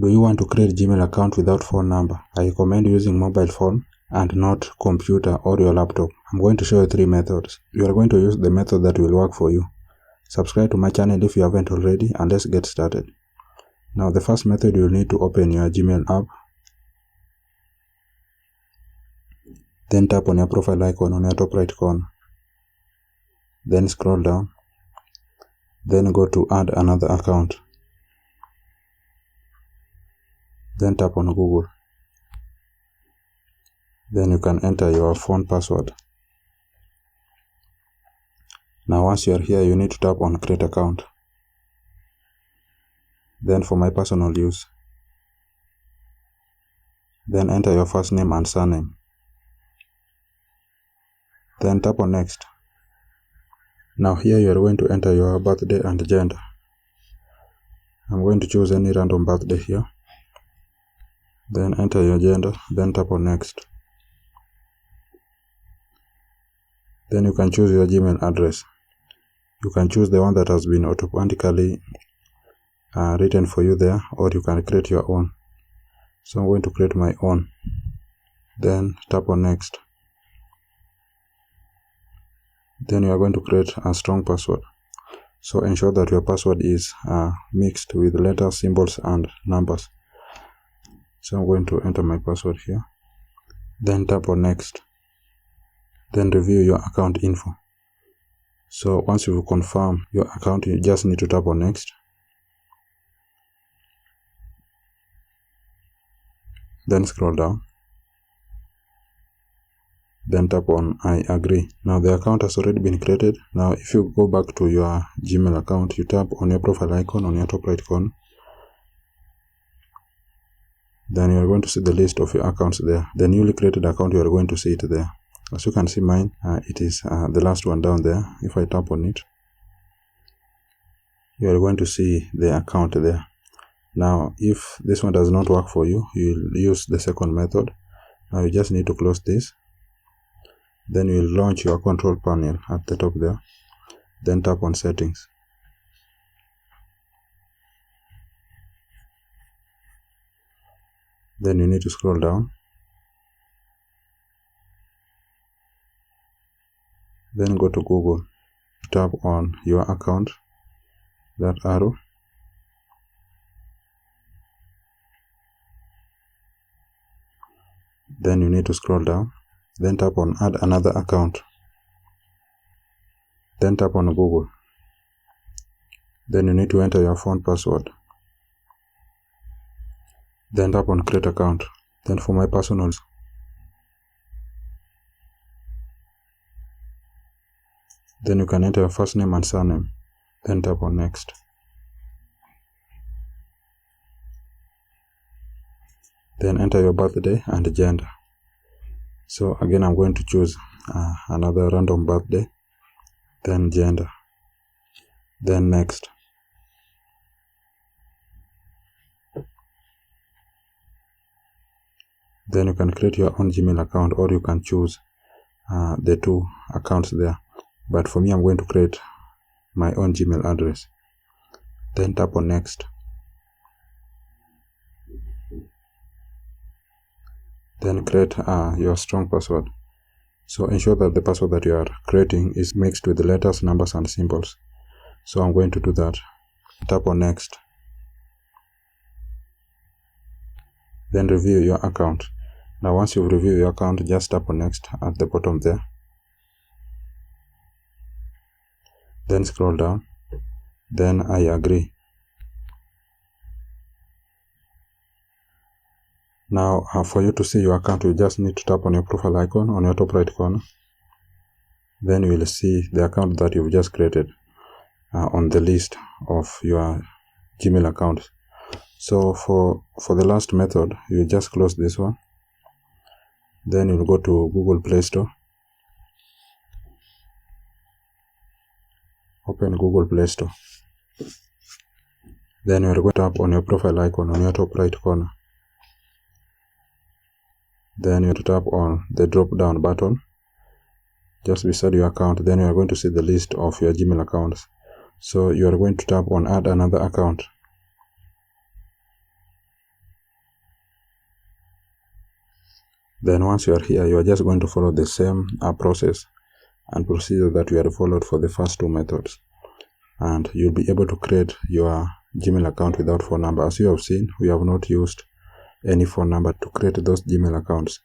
Do you want to create Gmail account without phone number? I recommend using mobile phone and not computer or your laptop. I'm going to show you 3 methods. You are going to use the method that will work for you. Subscribe to my channel if you haven't already, and let's get started. Now the first method, you'll need to open your Gmail app. Then tap on your profile icon on your top right corner. Then scroll down. Then go to add another account. Then tap on Google. Then you can enter your phone password. Now once you are here, you need to tap on create account. Then for my personal use. Then enter your first name and surname. Then tap on next. Now here you are going to enter your birthday and gender. I'm going to choose any random birthday here. Then enter your gender, then tap on next. Then you can choose your Gmail address. You can choose the one that has been automatically written for you there, or you can create your own. So I'm going to create my own. Then tap on next. Then you are going to create a strong password. So ensure that your password is mixed with letters, symbols and numbers. So I'm going to enter my password here. Then tap on next. Then review your account info. So once you confirm your account, you just need to tap on next. Then scroll down. Then tap on I agree. Now the account has already been created. Now if you go back to your Gmail account, you tap on your profile icon on your top right corner. Then you are going to see the list of your accounts there. The newly created account, you are going to see it there. As you can see, mine, it is the last one down there. If I tap on it, you are going to see the account there. Now, if this one does not work for you, you will use the second method. Now you just need to close this. Then you will launch your control panel at the top there. Then tap on settings. Then you need to scroll down. Then go to Google. Tap on your account, that arrow. Then you need to scroll down. Then tap on add another account. Then tap on Google. Then you need to enter your phone password. Then tap on create account. Then for my personals, then you can enter your first name and surname. Then tap on next. Then enter your birthday and gender. So again, I'm going to choose another random birthday. Then gender. Then next. Then you can create your own Gmail account, or you can choose the 2 accounts there. But for me, I'm going to create my own Gmail address. Then tap on next. Then create your strong password. So ensure that the password that you are creating is mixed with the letters, numbers and symbols. So I'm going to do that. Tap on next. Then review your account. Now once you've reviewed your account, just tap on next at the bottom there. Then scroll down. Then I agree. Now for you to see your account, you just need to tap on your profile icon on your top right corner. Then you will see the account that you've just created on the list of your Gmail accounts. So for the last method, you just close this one. Then you'll go to Google Play Store. Open Google Play Store. Then you're going to tap on your profile icon on your top right corner. Then you tap on the drop down button just beside your account. Then you are going to see the list of your Gmail accounts. So you are going to tap on add another account. Then once you are here, you are just going to follow the same process and procedure that you had followed for the first two methods, and you'll be able to create your Gmail account without phone number. As you have seen, we have not used any phone number to create those Gmail accounts.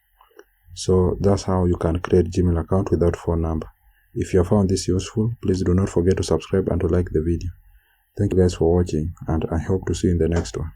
So that's how you can create Gmail account without phone number. If you have found this useful, please do not forget to subscribe and to like the video. Thank you guys for watching, and I hope to see you in the next one.